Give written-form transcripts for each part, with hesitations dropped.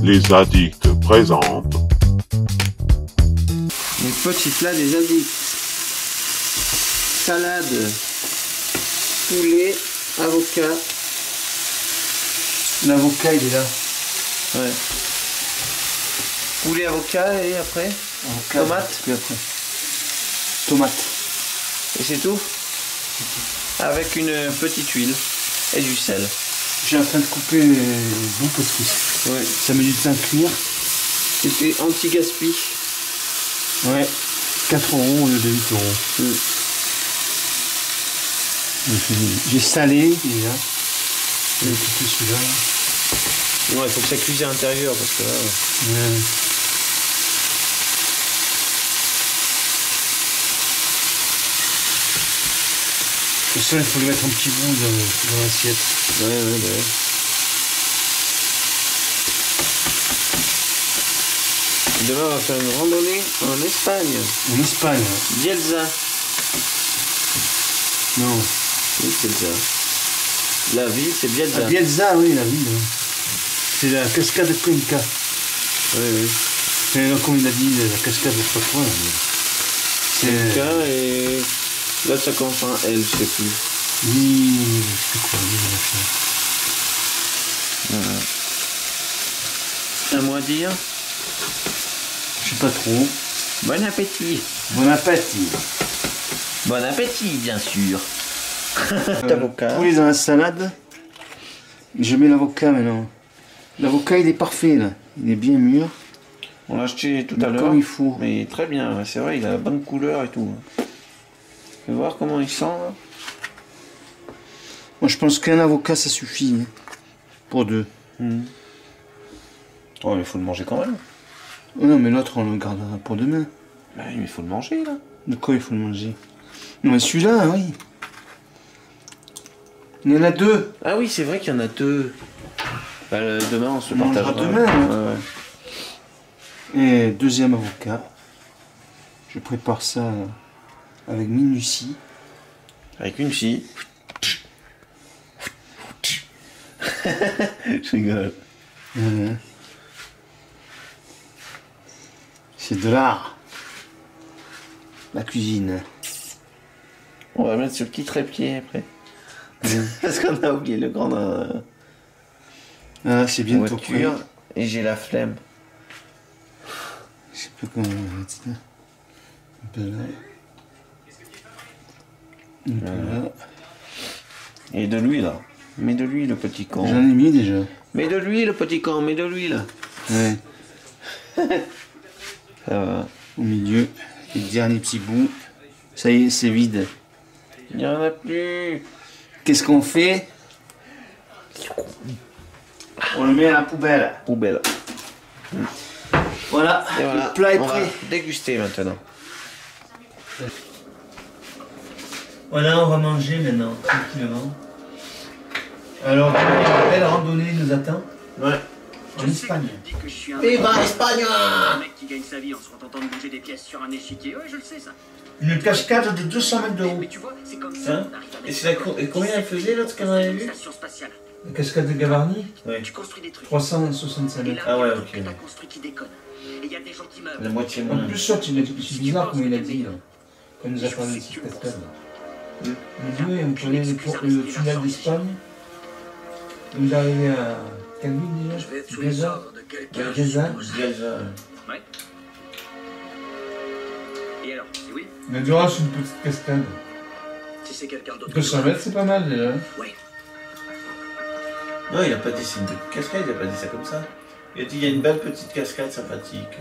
Les addicts présentent Les petits plats des addicts. Salade, poulet, avocat. L'avocat, il est là. Ouais. Poulet, avocat et après Avocat, tomate. puis après. Tomate. Et c'est tout. Avec une petite huile et du sel. J'ai en train de couper bon parce que Ouais. ça met du temps à cuire. C'était anti-gaspi. Ouais. 4 € au lieu de 8 €. J'ai salé déjà. J'ai coupé celui-là. Ouais, il faut que ça cuise à l'intérieur parce que là. Ouais. Le sel, il faut le mettre un petit bout dans l'assiette. Ouais. Demain, on va faire une randonnée en Espagne. En Espagne. Bielsa. Non. Oui, Bielsa. La ville, c'est Bielsa. À Bielsa, oui, la ville. C'est la cascade de Cuenca. Oui. C'est comme il a dit, la cascade de Patron. C'est le cas et là, ça commence par un L, je sais plus. Oui, je sais quoi, machin. Un mot à dire. Je sais pas trop. Bon appétit. Bon appétit. Bon appétit, bien sûr. Avocat. Poulet dans la salade. Je mets l'avocat maintenant. L'avocat, il est parfait là. Il est bien mûr. On l'a acheté tout à Comme l'heure. il faut. Mais très bien, ouais, c'est vrai, il a la bonne couleur et tout. Tu veux voir comment il sent là. Moi, je pense qu'un avocat, ça suffit. Hein, pour 2. Oh, mais il faut le manger quand même. Oh non, mais l'autre, on le gardera pour demain. Bah oui, mais il faut le manger là. De quoi il faut le manger? Non, mais celui-là, oui. Il y en a 2. Ah oui, c'est vrai qu'il y en a 2. Bah, demain, on se On mangera partagera. demain, hein. Ouais. Et deuxième avocat. Je prépare ça avec minutie. Avec une fille. Je rigole. C'est de l'art. La cuisine. On va mettre ce petit trépied après. Parce qu'on a oublié le grand Ah, c'est bientôt voiture prêt. et j'ai la flemme. Je sais pas comment on va mettre ça. Un peu là. Un peu là. Et de l'huile là. Mets de l'huile, le petit con. J'en ai mis déjà. Mets de l'huile, le petit con, mets de l'huile. Ouais. Ça va. Au milieu. Et le dernier petit bout. Ça y est, c'est vide. Il n'y en a plus. Qu'est-ce qu'on fait? On le met à la poubelle. Poubelle. Voilà. Et voilà. Le plat est On va prêt. déguster maintenant. Voilà, on va manger maintenant, tranquillement. Alors, une belle randonnée nous attend. Ouais. En Espagne. Viva Espagne! Un mec qui gagne sa vie en se contentant de bouger des pièces sur un échiquier. Ouais, je le sais ça. Une cascade de 200 mètres de haut. Mais tu vois, c'est comme ça Hein? qu'on arrive à Et c'est et combien elle faisait l'autre qu'on avait vu? station spatiale. La cascade de Gavarnie, Ouais. Tu construis des trucs. 365 Et mètres. là, Ah ouais, il y a un ok. truc que t'as construit qui déconne. Et il y a des gens qui meurent. La moitié En moins. plus, ça, c'est bizarre comme il a dit, là. Quand il nous a parlé de cette cascade. Il a dit, oui, on connaît le tunnel d'Espagne. Il est arrivé à quelle ville déjà? Je vais être sous les Gaza. ordres de quelqu'un. Gaza. Gaza. Ouais. Et alors, c'est oui? Il a dit, ah, c'est une petite cascade. Si c'est quelqu'un d'autre. 200 mètres, c'est pas mal déjà. Ouais. Non, il a pas dit c'est une petite cascade, il a pas dit ça comme ça. Il a dit il y a une belle petite cascade sympathique.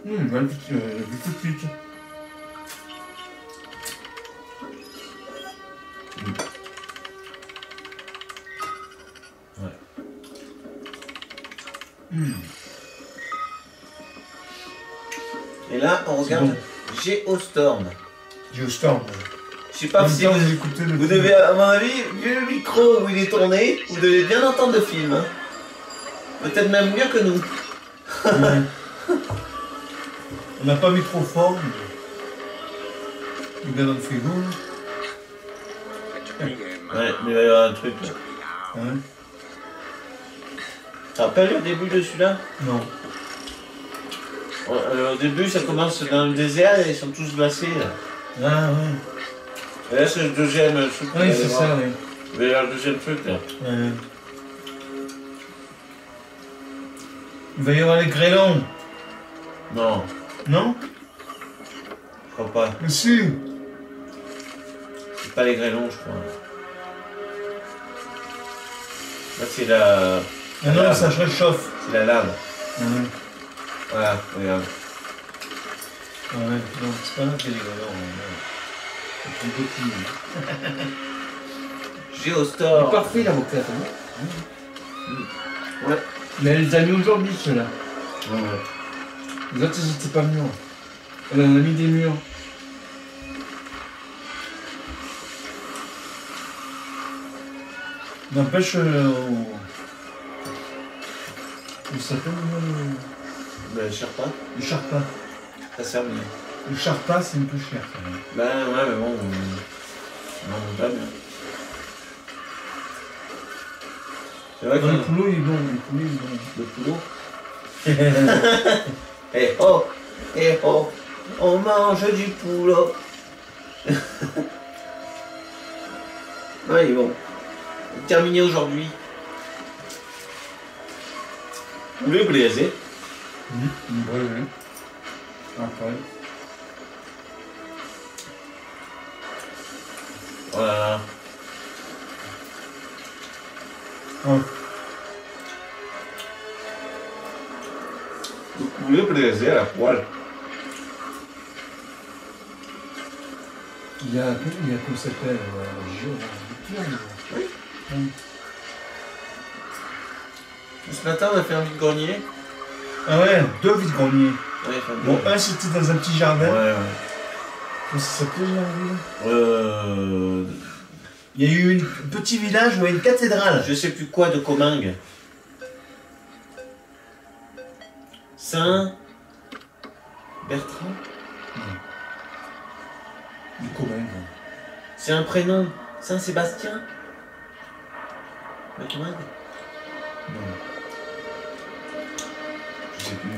Bah, tout de suite. Ouais. Et là, on regarde bon. Geostorm. Geostorm. Je sais pas si vous devez, à mon avis, vu le micro où il est tourné, vous devez bien entendre le film. Hein. Peut-être même mieux que nous. On n'a pas mis trop fort. Il est dans le frigo. Ouais, mais il va y avoir un truc là. Hein. te rappelles le début de celui-là? Non. Au début, ça commence dans le désert et ils sont tous glacés là. Ah ouais. Et là, c'est le deuxième truc. Oui, c'est ça, oui. Mais il y a le deuxième truc là. Ouais. Il va y avoir les grêlons. Non, Non? je crois pas. Mais si. C'est pas les grêlons, je crois. Là, c'est la. Ah non, ça se réchauffe. C'est la lave. Ah ouais. Voilà, regarde. Ah ouais. Non, c'est pas là qu'il y a les grêlons. C'est trop petit. Géostore. Parfait l'avocat, hein. Ouais. Mais elle les a mis aujourd'hui, ceux-là. Ouais. Les autres, ils étaient pas mûrs. Elle en a mis des murs. N'empêche, où ça s'appelle Ben, cherche pas. le charpa. Ça sert bien. Le charpa, c'est un peu cher quand même. Ben, ouais, mais bon. Non, pas bien. C'est vrai que Le poulet, il est bon. Le poulet, il est bon. le poulot. Eh oh, on mange du poulot. Ouais, il est bon. Terminé aujourd'hui. Poulet braisé. Oui. Après. Voilà. Ouais. Le poulet braisé à la poêle. Il y a comment ça s'appelle Oui. Ce matin, on a fait un vide-grenier. Ah ouais, 2 vides-greniers. Ouais, Bon, un c'était dans un petit jardin. Ouais. Comment ça s'appelle le jardin? Il y a eu un petit village où il y a une cathédrale. Je sais plus quoi de Cominges. Saint Bertrand. Du Cominges. C'est un prénom. Saint Sébastien. Le Cominges. Non. Je sais plus.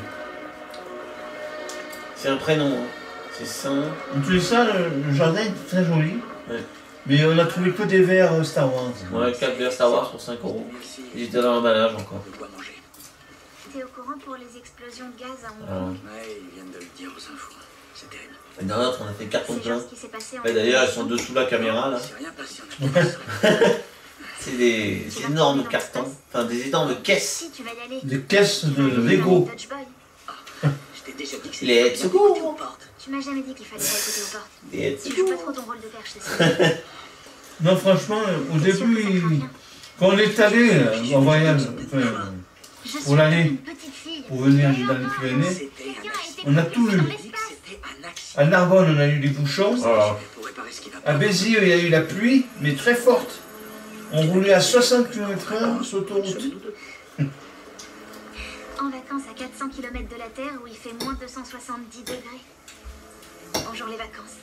C'est un prénom. Hein. C'est Saint. En tous les cas, le jardin est très joli. Ouais. Mais on a trouvé que des verres Star Wars. Ouais, 4 verres Star Wars pour 5 €. Ils étaient dans l'emballage encore. T'es au courant pour les explosions de gaz à Hong Ah. Kong? Ouais, ils viennent de le dire aux infos. C'est terrible. Et dans l'autre, on a fait carton C'est plein. genre ce qui s'est passé en Ouais, d'ailleurs, elles sont dessous la caméra là. C'est rien passé en tout cas. C'est des énormes cartons. Enfin, des énormes caisses. Si, tu vas y aller. Des caisses de Lego. Dodge Boy. Je t'ai déjà dit que c'est Les bien d'écouter aux secours. portes. Tu m'as jamais dit qu'il fallait pas écouter aux portes. Des Tu joues pas trop ton rôle de père, je sais. Non, franchement, au début, quand on est allé en voyage, Je suis pour l'aller, une petite fille. pour venir dans les Pyrénées, C'était un Quelqu'un a accident. été on a tout propulsé lu. dans Je dis que l'espace. c'était un accident. À Narbonne, on a eu des bouchons. Voilà. Pour réparer ce qui va À pas. Béziers, il y a eu la pluie, mais très forte. On roulait à 60 km/h sur l'autoroute. En vacances à 400 km de la Terre où il fait moins 270 degrés. Bonjour les vacances.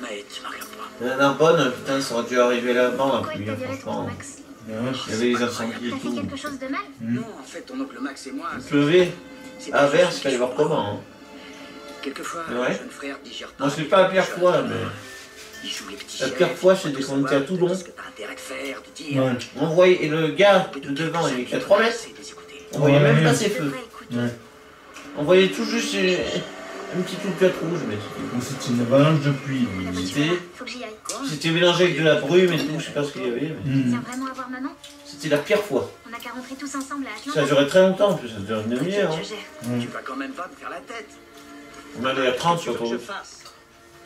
Mais tu me regardes pas. La Narbonne, putain, ça aurait dû arriver là-dedans la Pourquoi il pluie, t'a hein, viré ton franchement. Max? Il y avait les incendies et T'as fait tout. quelque chose de mal? Non, en fait, ton oncle Max et moi. Il pleuvait. c'est À pas Vers, juste il fallait voir comment. Hein. Quelquefois, Ouais. le jeune frère digère pas. Moi, c'est pas la pire fois, mais. Il joue les petits La chefs, pire fois, il c'était faut quand on était à savoir Toulon. ce que t'as intérêt de faire, de dire. Ouais. On voyait, et le gars de devant, il était à 3 mètres. C'est de les écouter. On voyait même Ouais. pas ses Tu feux. devrais écouter. Ouais. On voyait tout juste une petite loupette rouge, mais Bon, c'était une avalanche de pluie. Là-bas, tu C'était- verras. Faut que j'y aille. c'était mélangé avec de la brume et tout, je sais pas ce qu'il y avait, mais Mhm. Tiens vraiment à voir maman? c'était la pire fois. On a qu'à rentrer tous ensemble à Ça a Atlanta. duré très longtemps, en plus, ça a duré une demi-heure. Je Hein. gère. Ouais. Tu vas quand même pas me faire la tête. On allait à 30 sur Qu'est-ce que tu veux que l'autoroute. je fasse?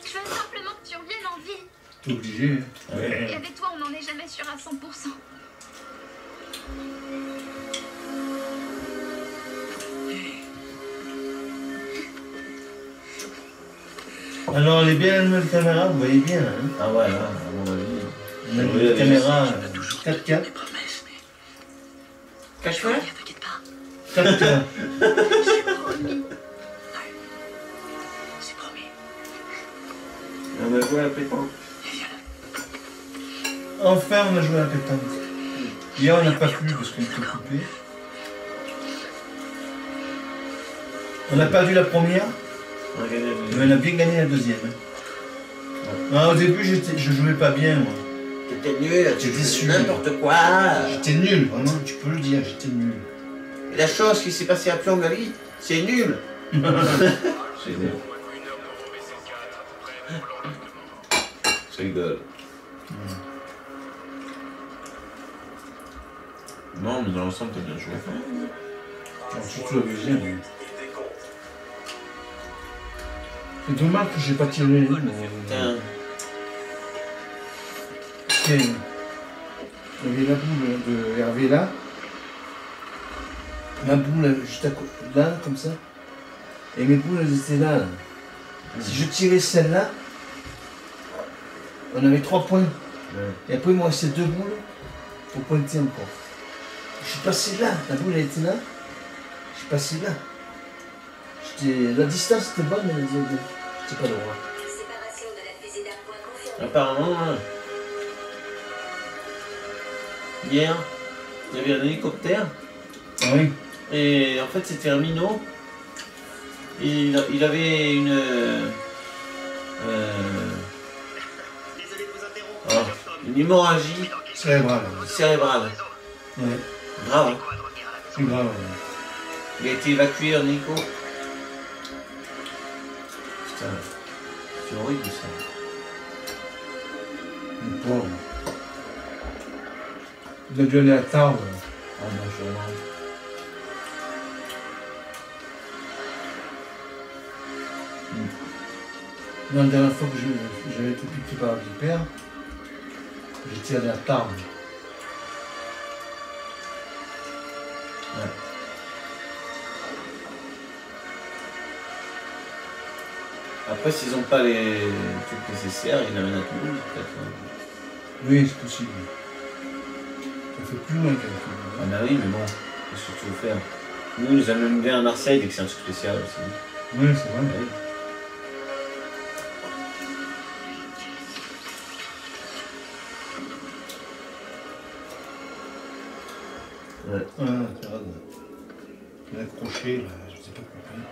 Je veux simplement que tu reviennes en vie. T'es obligé. Et Ouais. avec toi, on n'en est jamais sûr à 100%. Alors, elle est bien la nouvelle caméra, vous voyez bien. Hein. Ah ouais, là, à mon avis. On a Oui, une caméra Tu m'as toujours 4K. tenu mes promesses, mais. Cache-toi. Rien, t'inquiète pas. 4K. J'ai promis. C'est promis. On a joué à la pétanque. Et viens là. Enfin, on a joué à la pétanque. Hier, on n'a pas pu parce qu'on était occupé. On n'a perdu la première, On a gagné la deuxième. mais on a bien gagné la deuxième. Ah, au début, je jouais pas bien, moi. T'étais nul, tu J'étais faisais sûr. n'importe quoi. J'étais nul, vraiment, tu peux le dire, j'étais nul. Et la chose qui s'est passée après en Gali, c'est nul. C'est nul. Je rigole. Non, mais dans l'ensemble, t'as bien joué. Alors, surtout la deuxième. Oui. C'est dommage que j'ai pas tiré les lignes. Putain. Il y avait la boule de Hervé là. Ma boule juste à côté, là, comme ça. Et mes boules, elles étaient là. Si je tirais celle-là, on avait 3 points. Et après, il me restait 2 boules pour pointer encore. Je suis passé là, la boule elle était là. Je suis passé là. La distance était bonne, mais j'étais pas droit. Séparation de la fusée d'appoint confirmée. Apparemment, hier, il y avait un hélicoptère. Ah oui. Et en fait, c'était un minot. Et il avait une. Une hémorragie Cérébral. cérébrale. Ouais. Grave. Hein. C'est grave. Il a été évacué en hélico. Putain, c'est horrible ça. Le pauvre. Il a dû aller à Tarbes. Ah non, sûrement. Non, la dernière fois que j'avais été piqué par la vipère, j'étais allé à Tarbes. Ouais. Après, s'ils n'ont pas les trucs nécessaires, ils l'amènent à Toulouse, peut-être. Hein. Oui, c'est possible. Ça fait plus loin qu'un peu. Ah bah oui, mais bon, qu'est-ce que tu veux faire? Nous, ils nous amènent bien à Marseille dès que c'est un truc spécial aussi. Oui, c'est vrai. Oui. Ouais. Ah, regarde. L'accroché, là, je sais pas compris.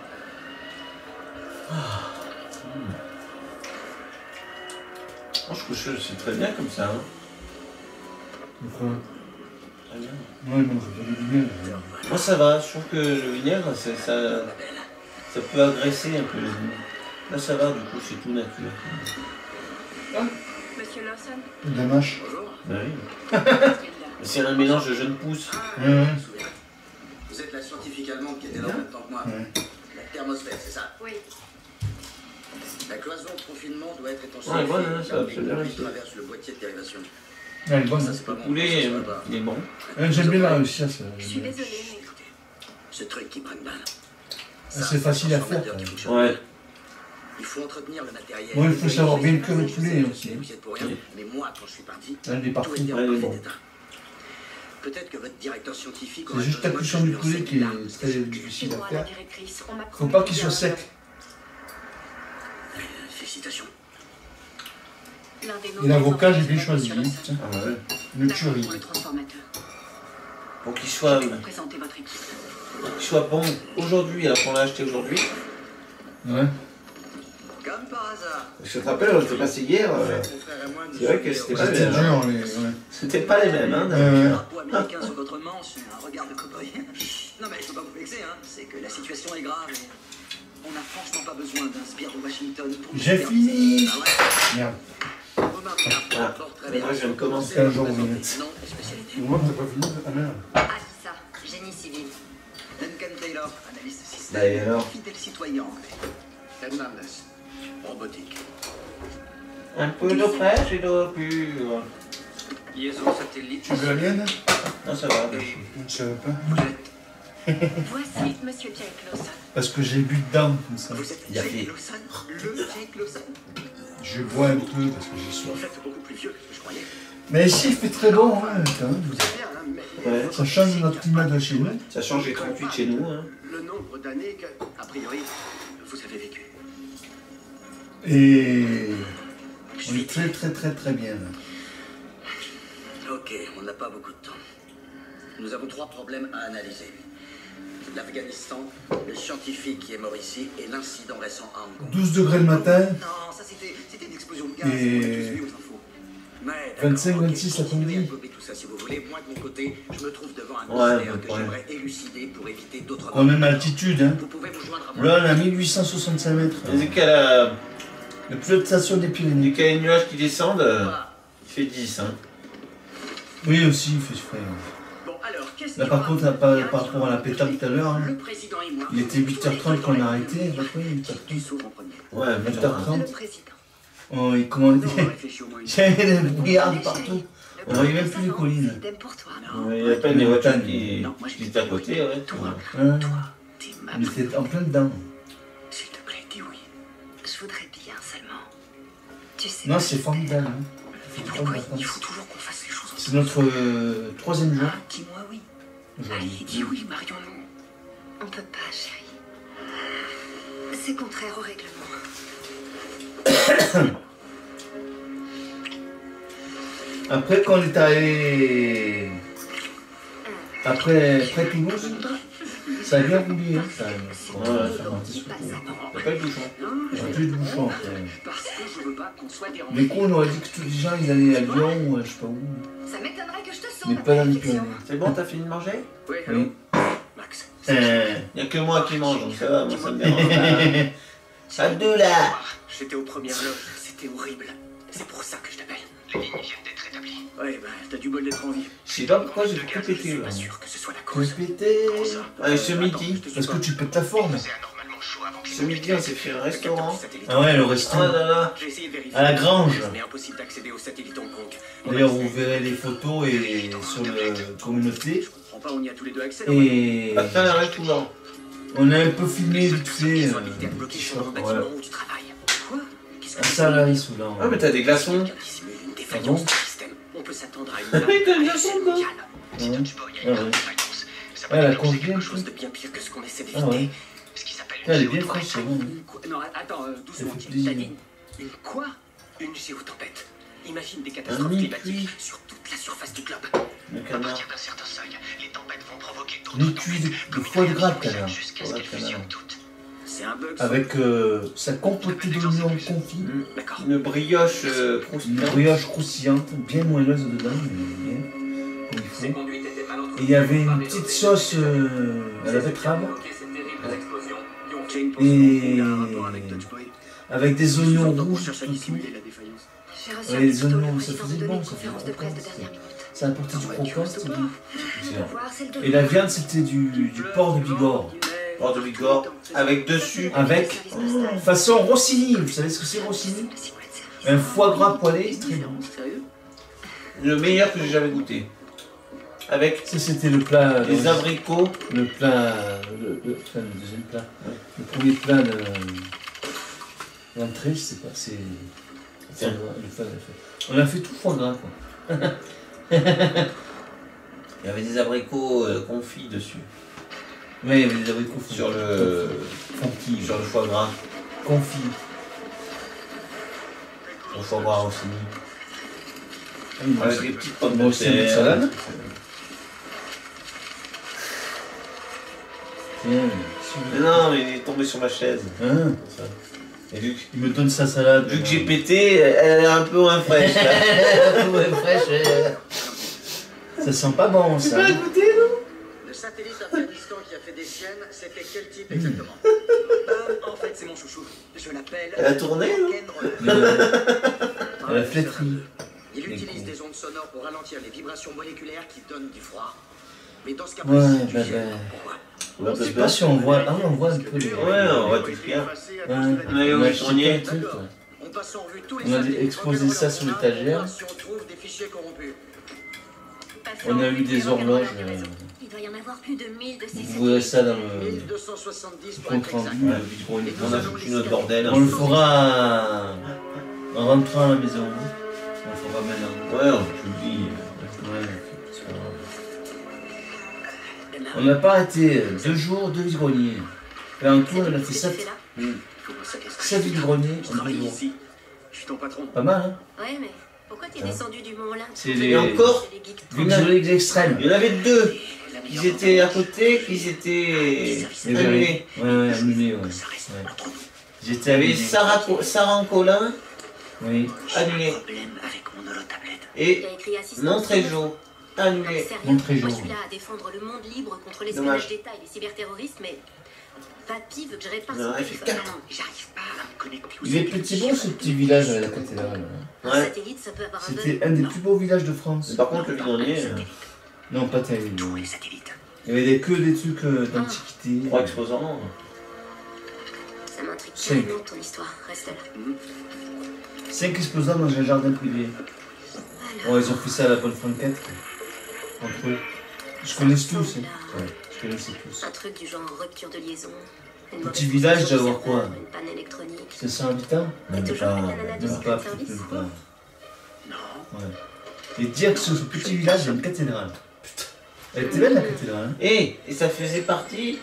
Moi, je trouve que c'est très bien comme ça. Hein. Pourquoi? Très bien. Ouais, non, j'ai pas du bien. Moi, ça va. Je trouve que le vinaigre, ça peut agresser un peu les vignes. Là, ça va, du coup, c'est tout nature. Monsieur Lawson, De la mâche. Bah oui. C'est un mélange de jeunes pousses. Ouais. Vous êtes la scientifique allemande qui était là en même temps que moi. Ouais. La thermosphère, c'est ça. oui. La cloison de confinement doit être étanchée. Ouais, voilà, ça, car absolument. le conduit traverse le boîtier de dérivation. Elle est bonne. Ça, Hein. c'est pas Le bon. poulet, Ça, c'est pas il est bon. J'aime bien la réussir, ça. Je suis désolée, mais Écoutez, ce truc qui prenne balle. C'est facile à faire. Qui fonctionne. Ouais. Il faut entretenir le matériel. Ouais, il faut savoir bien cuire le poulet aussi. Vous y êtes pour rien, Oui. mais moi, quand je suis parti, Elle est tout parfaite. était en Ouais, il est parfait bon. état. Peut-être que votre directeur scientifique C'est aurait juste la besoin cuisson que je du lui poulet enseigne qui est l'art. très je suis difficile à moi la faire. directrice. On m'a Faut promis pas qu'il de soit bien sec. Félicitations. L'un des Et mauvais l'avocat, j'ai enfants bien du choisi. Monsieur Lawson. Tiens, Ah ouais. le D'accord curry. pour le transformateur. Pour qu'il soit, Je vais vous présenter votre équipe. bon aujourd'hui, alors qu'on l'a acheté aujourd'hui. Ouais. Comme par hasard. Je te rappelle, on était passé hier. Mon frère et moi, nous c'est vrai que sommes c'était au- pas C'était bien, dur, les. Ouais. C'était pas les mêmes, hein. Ouais. Le drapeau américain sur votre manche, un regard de cow-boy. Non mais je peux pas vous vexer, hein. C'est que la situation est grave et on n'a franchement pas besoin d'un sbire de Washington pour... J'ai fini. Ah ouais. Merde. Remarque un point Ah, fort très bien. moi, je viens de commencer. Quel jour vous êtes? Non, spécialité. Moi, t'as pas fini? Ah merde. Ah, c'est ça. Génie civil. Duncan Taylor, analyste système. Bah, et alors Fidèle citoyen anglais. Hernandez, robotique. Un peu d'eau fraîche et d'eau pure. Liaison satellite. Tu veux la mienne? Non, ça va. Je savais pas. Voici Monsieur Jake Lawson. Parce que j'ai bu dedans, comme ça. Vous êtes Il a Jake fait- Lawson. Le Jake Lawson. Je bois un peu parce que j'ai En soif. fait, beaucoup plus vieux que ce que je croyais. Mais ici, il fait très bon, hein, quand même. Vous êtes bien, hein, mais... Ouais. Ça change notre climat de chez nous. Ça change les 38 chez nous, hein. Le nombre d'années que, a priori, vous avez vécu. Et on est très très très très bien. Ok, on n'a pas beaucoup de temps. Nous avons 3 problèmes à analyser. l'Afghanistan, le scientifique qui est mort ici et l'incident récent à Hong Kong. 12 degrés le matin. Non, ça c'était une explosion de gaz. Et On a tous vu aux infos. Mais, 25, d'accord, 26 ok, continuez l'après-midi. à gober tout ça si vous voulez. Moi de mon côté, je me trouve devant un Ouais, mystère bon que problème. j'aimerais élucider pour éviter d'autres. Quand même altitude, hein. Vous pouvez vous joindre à moi. Là, on a 1865 mètres. Dès qu'il y a La plus haute station des Pyrénées. les nuages qui descendent, il fait 10. Hein. Oui, aussi, il fait frais. Bon, alors, qu'est-ce Là, qu'il y par aura contre, par rapport à la pétale tout à l'heure, hein, Le président et moi, il était 8h30 qu'on a arrêté. Après, Tu 8h30. s'ouvres en premier. Ouais, 8h30. Le président. Oh, et comment on dit? Non, réfléchis au moins une Il y avait des brouillards Allez, partout. chérie. On voyait même plus les collines. Idem pour toi. Non, il y a pas des voitures qui Non, moi, je étaient à côté. Ouais. Toi, Hein, t'es ma... on était en plein dedans. S'il te plaît, dis oui. Je voudrais bien seulement. Tu sais. Non, c'est formidable. Hein. C'est trop de Il vacances. faut toujours qu'on fasse les choses ensemble. C'est notre 3e jour. Ah, dis-moi oui. aujourd'hui. Allez, dis oui, marions-nous. On peut pas, chérie. C'est contraire au règlement. Après, quand on est arrivé. Après Toulouse, ça a bien roulé. Hein, ça, ça m'a dit surtout. Il n'y a pas de bouchon. Il y a plus de bouchons après. Parce que je veux pas qu'on soit dérangé. Mais quoi, on aurait dit que tous les gens ils allaient à Lyon ou je sais pas où. Ça m'étonnerait que je te sauve. Mais pas dans les Pyrénées. C'est bon, t'as fini de manger? Oui, Oui. allô Max. Il n'y a que moi qui mange, donc ça va, moi ça me dérange pas. Abdullah! J'étais aux premières loges, c'était horrible. C'est pour ça que je t'appelle. Les lignes viennent d'être rétablies. Ouais, bah, t'as du bol d'être en vie. Je sais pas pourquoi j'ai tout Je pété suis là. pas sûr que ce soit la Que cause. pété. Ouais, ce midi. Parce que tu pètes ta forme. Ce midi, on s'est fait un restaurant. Ah ouais, le Oh restaurant. là là. J'ai essayé de vérifier. À la grange. Mais impossible d'accéder au satellite Hong Kong. D'ailleurs, vous verrez les photos et sur la communauté. Je comprends pas, on y a tous les deux accès. Et Ah, putain, arrête tout là. on a un peu filmé vite fait. Soit habilité à bloquer sur le Ouais. bâtiment où tu travailles. Quoi Qu'est-ce Un que salarié sous là. Ah, mais t'as des glaçons. Quelqu'un dissimule une Ah défaillance bon du système. On peut s'attendre à une Oui, t'as des à glaçons l'échelle dedans. mondiale. Ah ouais. Elle a congelé un Quelque peu. chose de bien pire que ce qu'on essaie Ah ouais. d'éviter. Ce qui s'appelle Elle est bien fraîche, c'est bon. Une quoi Non, attends, doucement, fait Tim. plaisir. T'as dit une quoi Une géotempête. Imagine des Un catastrophes micro. climatiques sur toute la surface du globe. Le canard. d'un certain seuil, les tempêtes vont provoquer Une cuisse de foie de gras de canard. jusqu'à ce qu'elles fusionnent toutes. C'est un bug. Avec sa compotée d'oignons confits. D'accord. Une brioche Une croustillante. brioche croustillante, bien moelleuse dedans, mais bien. Comme il Ces faut. conduites étaient mal entretenues. Et il y avait une petite sauce à la betterave. Et avec des oignons rouges tout autour. J'ai reçu Ouais, un les texto, le oignons, ça président faisait de donner bon, une ça faisait conférence de presse de bon. dernière minute. Ça apportait du croquant, c'était bien. Au revoir, c'est le Et la viande, c'était du porc de Bigorre. Porc de Bigorre. Avec dessus. Avec façon Rossini. Vous savez ce que c'est Rossini? Un foie gras poêlé, très bon. Le meilleur que j'ai jamais goûté. Avec Ça, c'était le plat. des abricots. Le plat. Le deuxième plat. Le premier plat de. L'entrée, je sais pas, c'est. Tiens. Le foie gras, on a fait tout foie gras, quoi. Il y avait des abricots confits dessus. Ouais, il y avait des abricots Sur le confits. sur le foie gras. Confits. Le foie gras aussi. Ah, Avec des petites pommes Bon, de c'est une terre. salade. Tiens, Mais non, mais il est tombé sur ma chaise. hein, Ça. Et vu il me donne sa salade. que j'ai pété, elle est un peu moins fraîche là. Ouais, fraîche. Ça sent pas bon, ça. Le satellite Afghanistan qui a fait des siennes, c'était quel type exactement En fait, c'est mon chouchou. Je l'appelle. Elle a tourné, non Ken Roll. Elle a flétri. Il utilise des ondes sonores pour ralentir les vibrations moléculaires qui donnent du froid. Mais dans ce cas Ouais, précis, tu bah, sais bah. pourquoi. Je sais pas si on voit. Ah oui, on voit un peu les. Ouais, on voit tout ce qu'il y a. Ouais, on a est tourné. acheté un truc, ouais. On passe en revue tous les On a satellites exposé ça sur l'étagère. Si on trouve des fichiers corrompus. On a eu des horloges. Il doit y en avoir plus de 1000 de ces Vous verrez ça dans le 1270 pour compte être exact. rendu. On a foutu notre bordel. On le fera en rentrant à la maison. On le fera maintenant. Ouais, on publie. Ouais, c'est pas grave. On n'a pas arrêté 2 jours, 2 vide-greniers. Là, en tout, on en a fait 7. Comment ça, qu'est-ce que 7 vide-greniers je en 2 travaille jours. ici. Je suis ton patron. Pas mal, hein? Ouais, mais Pourquoi t'es descendu du mont là? C'est Et les... encore, Vu que les extrêmes. il y en avait deux. Ils étaient à côté, qui étaient Les annulés. Ouais, annulés, ouais. Il J'étais y avait annulé. Sarah Colin, Oui. annulé. Problème avec mon holotablette. Il Et a écrit assistance. Montréjo, annulé. Sérieux, Montréjo. moi je suis là à défendre le monde libre contre Dommage. l'espionnage d'État et les cyberterroristes, mais Papy veut que je répare Il en son a fait téléphone. 4. J'arrive pas à me connecter aux Il est petit beau ce petit village à la cathédrale. Un Ouais. satellite, ça peut avoir un C'était bon. un des plus beaux villages de France. Mais par contre, le bidonnier, Non, pas terrible. tous les satellites. Il y avait que des trucs d'antiquité. 3 exposants. Ça m'intrigue Cinq. tellement ton histoire. Reste là. 5 exposants dans un jardin privé. Bon, ils ont fait ça à la bonne franquette. Entre eux. Je connais tous. Hein. Ouais, je connaissais tous. Un truc du genre rupture de liaison. Une Petit mauvaise village, position doit du avoir quoi? serveur, Une panne électronique. C'est 100 habitants? Et toujours avec la nana du Même secret pas, de service. même pas. Non. Ouais. Et dire que ce petit village, il y a une cathédrale. Putain. Elle était belle la cathédrale. Hein. Et ça faisait partie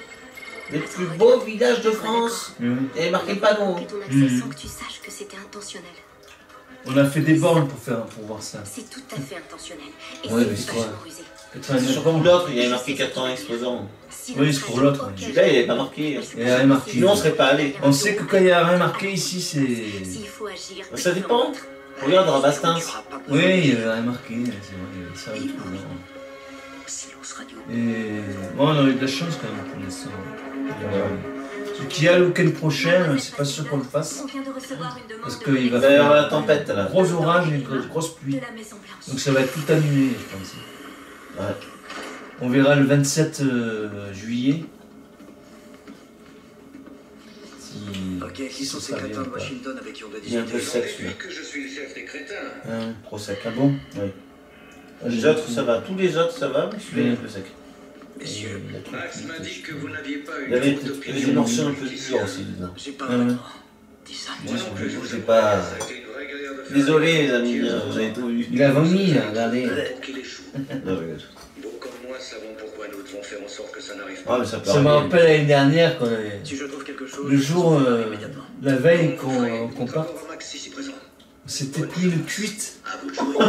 des plus beaux villages de France. Mais oui. Il y avait marqué le panneau. Pris ton accès sans que tu saches que c'était intentionnel. On a fait des bornes pour voir ça. C'est tout à fait intentionnel. Et Ouais, mais c'est c'est vachement quoi? rusé. 89 Surtout bornes. l'autre, il y avait marqué 80 exposants. Si Oui, le c'est pour trajet l'autre, auquel oui. Celui-là, il je avait pas marqué. suis Il y avait marqué. Sinon, on serait pas allé. On sait que quand il y a rien marqué ici, c'est... S'il faut agir. Ça dépend. Regarde, Rabastens. Oui, il y avait rien marqué, c'est vrai, il y avait ça et tout. Silence radio. Et bon, on a eu de la chance quand même pour l'instant. Ce qu'il y a le week-end prochain, c'est pas sûr qu'on le fasse. On vient de recevoir une demande Parce de qu'il va D'ailleurs, faire la tempête, là. gros orage et une grosse pluie. de la Maison Blanche. Donc ça va être tout annulé, je pense. Ouais. On verra le 27 juillet. Si... Ok, qui sont si ces ça vient crétins ou de pas. Washington avec qui on doit Il y a un peu discuter? de sexe, lui. que je suis le chef des crétins. Hein, Trop sec. ah bon? Oui. Ah, Les j'ai autres, tout. ça va. Tous les autres, ça va, mais celui-là, il est un peu sec. Messieurs, Il y a trop Max de m'a dit que vous n'aviez pas Il y avait une haute des opinion morceaux un de peu Jusqu'ici. durs aussi dedans. J'ai pas Ah ouais. vraiment. Dis ça. Moi non plus, je vous J'ai avoue, pas- ça a été une vraie galère de faire Désolé, un les amis, petit vous avez tout vu. Il a vomi, là, regardez. pour qu'il échoue. Non, regarde. Vous comme moi savons pourquoi nous devons faire en sorte que ça n'arrive Ah, pas. mais ça peut Ça me arriver. rappelle l'année dernière, quand Si je trouve quelque chose, le jour, immédiatement. la veille Vous ferez qu'on tout parte, d'abord à Max ici présent. on s'était pris une cuite. À vous de jouer.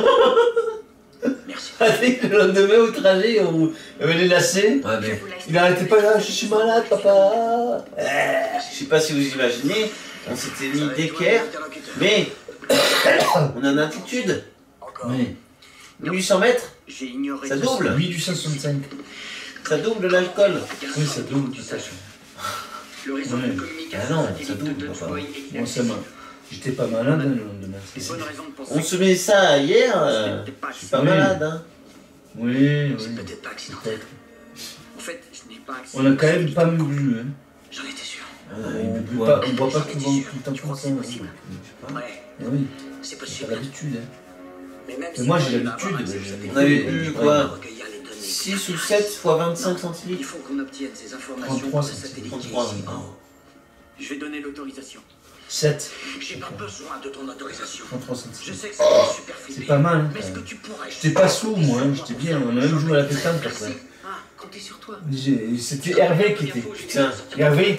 Merci. Avec le lendemain au trajet, où il y avait les lacets. Ouais, mais Il arrêtait pas là, je suis malade, papa. je sais pas si vous imaginez, on s'était mis Ça va être d'équerre, toi, l'interlocuteur. mais on a une altitude. Encore. Oui, 1800 mètres, J'ai ignoré. ça que double. 1865. Ça double l'alcool. Oui, ça double tout ça. Le réseau Ouais. de communication Ah non, satellite ça double, de papa. Toulouse est Bon, ça m'a. J'étais pas malade le lendemain. Une bonne raison de penser On se met ça hier, C'était pas je suis pas Oui. malade. Hein. Oui, C'est oui. peut-être pas accidentel. Peut-être. En fait, je n'ai pas accès. On a quand même pas bu, hein. J'en étais sûr. On boit pas souvent tout le temps comme ça. Hein. Ouais, Oui, c'est c'est possible. pas l'habitude. Hein. Mais même Mais si moi, on j'ai arrive à l'habitude, avoir accès j'ai au satellite, On avait l'habitude. bu on quoi va recueillir les données. 6 ou 7 fois 25 Il centilitres. faut qu'on obtienne ces informations 33 pour le satellite qui est 33, ici. oui. Je vais donner l'autorisation. 7. J'ai pas besoin de ton autorisation. 33 Je centimètres. sais que c'est pas super C'est flippé. pas mal. Hein, Mais quand est-ce que même. tu pourrais... J'étais pas sourd, moi, hein, j'étais bien. On a même joué à la pétanque après. Ah, comptez sur toi. C'était Hervé qui était. Putain. Hervé, il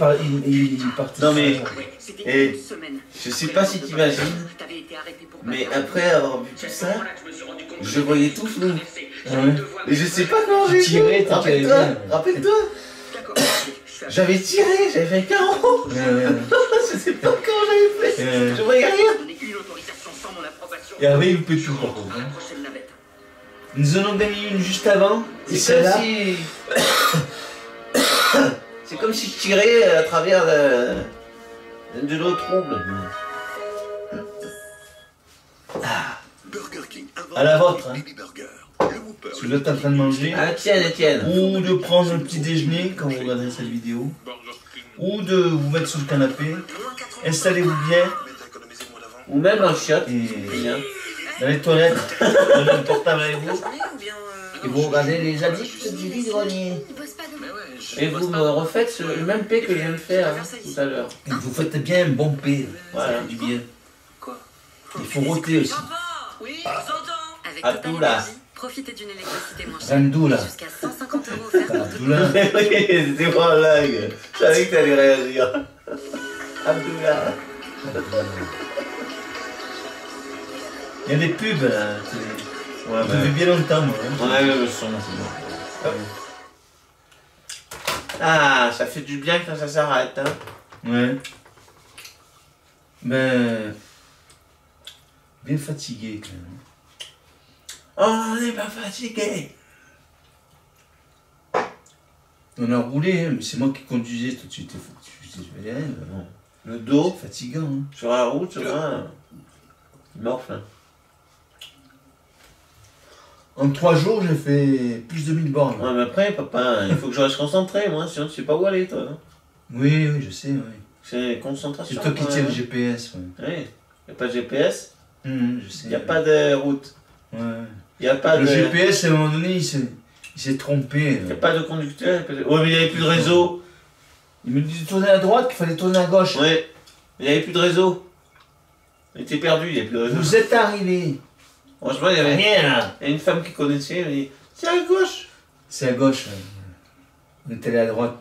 partait. Non, mais- sur- Ouais, c'était Et une semaine. je sais pas si t'imagines, T'avais été arrêté pour mais pas- après avoir vu tout ça, je voyais tout flou. Ah ouais. Et je sais pas comment j'ai Tiré, fait. t'as Rappelle-toi, tiré. rappelle-toi. D'accord, ok, je fais J'avais tiré, j'avais fait 40. Ouais, ouais. Je sais pas comment j'avais fait. Ouais. Je voyais rien. donner une autorisation sans mon approbation. Hervé, il peut tout par contre. À la Hein. prochaine navette. Nous en avons gagné une juste avant. Et C'est comme celle-là, si. C'est comme si je tirais à travers de l'eau trouble. Burger King à la vôtre. Hein. Baby Burger. Le Whopper. Si vous êtes en train de manger. Ah, tiens, Étienne. Ou de prendre un petit déjeuner quand vous regarderez cette vidéo. Ou de vous mettre sur le canapé. Installez-vous bien. Mais économisé le mois d'avant. Ou même un chiotte. Et Bien. dans les toilettes. Prenez le portable avec vous. Ou bien... Et vous regardez les addicts du vide-grenier. Il bosse pas Mais demain. ouais, je Et bosse vous pas. me refaites le même P que je viens de faire hein, tout à l'heure. Et vous faites bien un bon P. Voilà. Ça fait du bien. Quoi? Il faut roter aussi. Oui, on s'entend. Avec À Total tout, là. Energy, profitez d'une électricité moins chère. Randou là. Jusqu'à 150 € offerts Voilà, pour toute Doula. C'était pas une blague. Je savais que t'allais réagir. Abdullah. Il y a des pubs là. Ouais, Ça fait bien longtemps, moi. Hein. Ouais, le son, c'est bon. Hop. Ah, ça fait du bien quand ça s'arrête, hein. Ouais. Ben. Bien fatigué quand même. Oh, on n'est pas fatigué. On a roulé, hein, mais c'est moi qui conduisais tout de suite. Tu fais rien. Non. Le dos, C'est fatigant. Hein. sur la route, il morfle. Hein. En 3 jours, j'ai fait plus de 1000 bornes. Ouais, mais après, papa, il faut que je reste concentré, moi, sinon tu sais pas où aller, toi. Hein. Oui, oui, je sais, oui. C'est C'est concentration. toi qui quand tiens même, le GPS, ouais. Oui, il n'y a pas de GPS, Je sais. il n'y a pas de route, Ouais. il n'y a pas Le de... GPS, à un moment donné, il s'est trompé. Il n'y a pas de conducteur, ouais, mais il n'y avait plus de réseau. Il me dit de tourner à droite, qu'il fallait tourner à gauche. Ouais, mais il n'y avait plus de réseau. Il était perdu, il n'y avait plus de réseau. Vous êtes arrivé. Franchement, il y avait Rien là. il y a une femme qui connaissait, elle m'a dit c'est à gauche. C'est à gauche. On est allé à droite.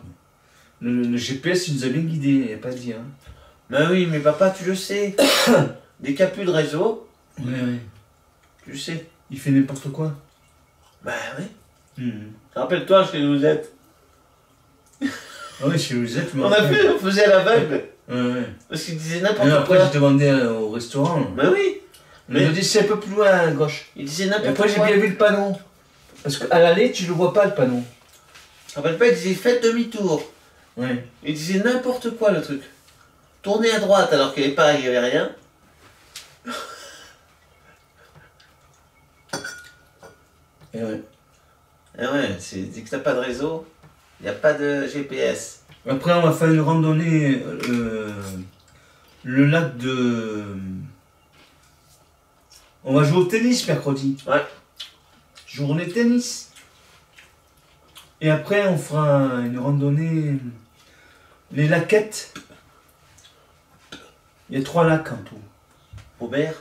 Le GPS, il nous a bien guidés, il n'y a pas de dire. Hein. Ben oui, mais papa, tu le sais. Dès qu'il n'y a plus de réseau, Oui, oui. tu le sais. Il fait n'importe quoi. Ben oui. Mhm. Rappelle-toi chez nous êtes. Ah oui, chez vous êtes, On faisait à l'aveugle. Ouais, ouais. Parce qu'il disait Et n'importe après, quoi. j'ai demandé au restaurant. Ben oui. Il m'a dit c'est un peu plus loin à gauche. Il disait Et n'importe après, j'ai quoi. bien vu le panneau. Parce qu'à l'aller, tu le vois pas le panneau. Rappelle-toi, il disait faites demi-tour. Ouais. Il disait n'importe quoi le truc. Tournez à droite alors qu'il n'y avait rien. Et ouais. Et ouais, c'est dès que t'as pas de réseau, il n'y a pas de GPS. Après, on va faire une randonnée le lac de. On va jouer au tennis mercredi. Ouais. Journée tennis. Et après, on fera une randonnée. Les laquettes. Il y a 3 lacs en tout. Aubert.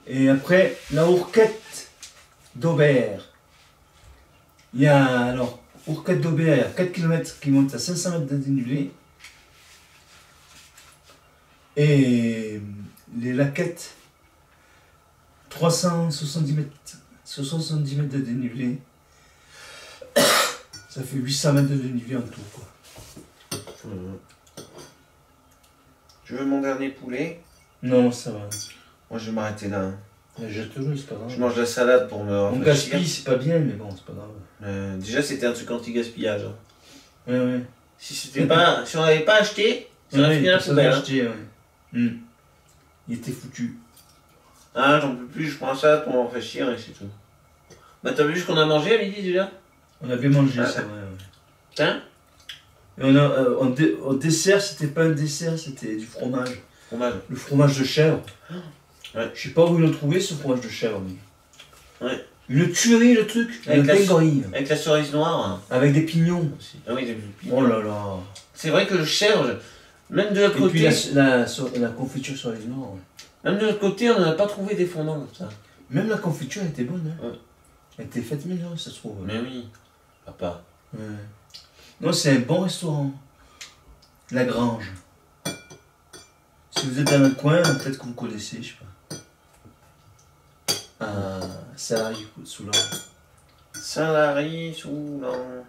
Et après, la Ourquette d'Aubert. Il y a alors, Ourquette d'Aubert, il y a 4 km qui montent à 500 mètres de dénivelé. Et les laquettes, 370 mètres, 70 mètres de dénivelé. Ça fait 800 mètres de dénivelé en tout, quoi. Je veux mon dernier poulet. Non, ça va. Moi je vais m'arrêter là. Jette-le, c'est pas grave. Je mange de la salade pour me On rafraîchir. gaspille, c'est pas bien, mais bon, c'est pas grave. Déjà c'était un truc anti-gaspillage. Hein. Ouais, ouais. Si on n'avait pas acheté, ça aurait fini à la ça poubelle. va Hein. acheter, ouais. Il était foutu. Ah j'en peux plus, je prends ça pour me rafraîchir et c'est tout. Bah t'as vu ce qu'on a mangé à midi déjà? On a bien mangé, Ah. c'est vrai. Ouais. Tiens. Et on a, au dessert, c'était pas un dessert, c'était du fromage. Fromage. Le fromage de chèvre. Ouais. Je sais pas où ils l'ont trouvé ce fromage de chèvre. Mais... Ouais. Une tuerie le truc. Avec Avec la- des Avec la cerise noire. Hein. Avec des pignons aussi. Ah oui, Oh là là. c'est vrai que le chèvre, même de l'autre Et puis côté, la confiture sur les noix. Ouais. même de l'autre côté, on n'en a pas trouvé des fondants comme ça. Même la confiture elle était bonne. Hein. Ouais. Elle était faite maison, ça se trouve. Mais oui, papa. Ouais. Non, c'est un bon restaurant. La Grange. Si vous êtes dans le coin, peut-être que vous connaissez, je sais pas. Salarié sous l'an. Salarié sous l'an.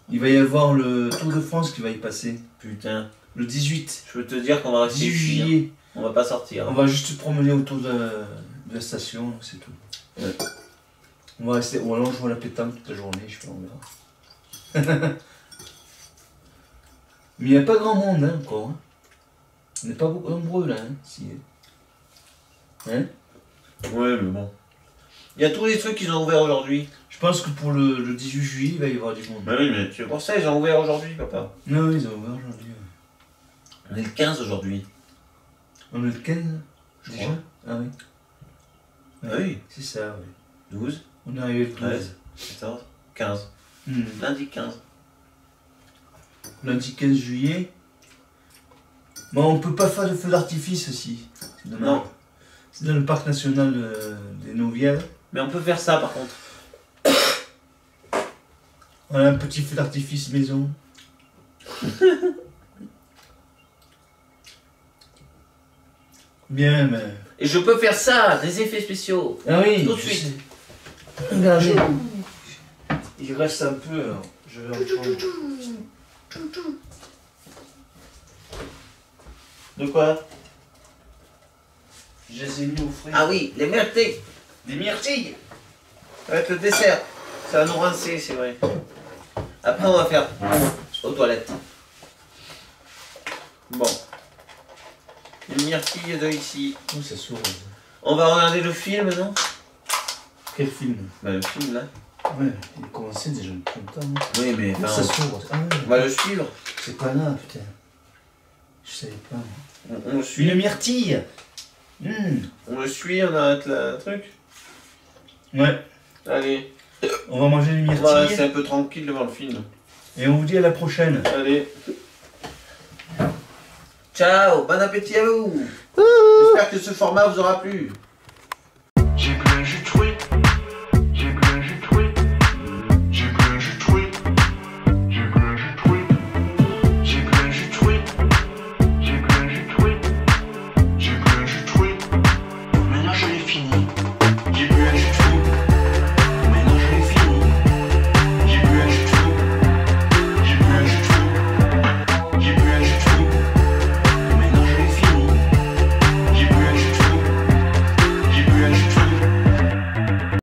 Il va y avoir le Tour de France qui va y passer. Putain, Le 18. je peux te dire qu'on va rester 18 ici. Hein. juillet. On va pas sortir. On Hein. va juste se promener autour de la station, c'est tout. Ouais. On va rester. Ou alors je vois la pétanque toute la journée, je fais on verra. Mais il n'y a pas grand monde hein, encore. Hein. On n'est pas beaucoup nombreux là. Hein, si... hein. Ouais, mais bon. Il y a tous les trucs qu'ils ont ouverts aujourd'hui. Je pense que pour le 18 juillet, il va y avoir du monde. Bah oui, mais c'est pour ça qu'ils ont ouvert aujourd'hui, papa. Non, ils ont ouvert aujourd'hui. Ouais. On est le 15 aujourd'hui. On est le 15 Je déjà. crois. Ah oui. Ah oui. C'est ça, oui. 12, On est arrivé le 12. 13, 14, 15. Lundi 15. Lundi 15 juillet. Bon, on peut pas faire de feu d'artifice aussi. C'est dommage. Non. C'est dans le parc national des Nauvières. Mais on peut faire ça par contre. On a un petit feu d'artifice maison. Bien, mais... Et je peux faire ça, des effets spéciaux. Ah oui, Tout de je suite. sais. Regardez. Il reste un peu, alors. Je vais en prendre. De quoi? Je les ai mis au frais. Ah oui, les myrtilles. Des myrtilles. Avec le dessert. Ça va nous rincer, c'est vrai. Après, on va faire aux toilettes. Bon. Une myrtille de ici. Oh, ça sourit. On va regarder le film, non? Quel film? Bah, le film, là. Ouais, il a commencé déjà depuis longtemps. Non? Oui, mais Oh, ça s'ouvre. Ah, ouais. on va le suivre. C'est pas là, putain. Je savais pas. On le suit. Une myrtille. On le suit, on arrête le truc. Ouais. Allez. On va manger une On va rester myrtille. un peu tranquille devant le film. Et on vous dit à la prochaine. Allez. Ciao, bon appétit à vous. J'espère que ce format vous aura plu.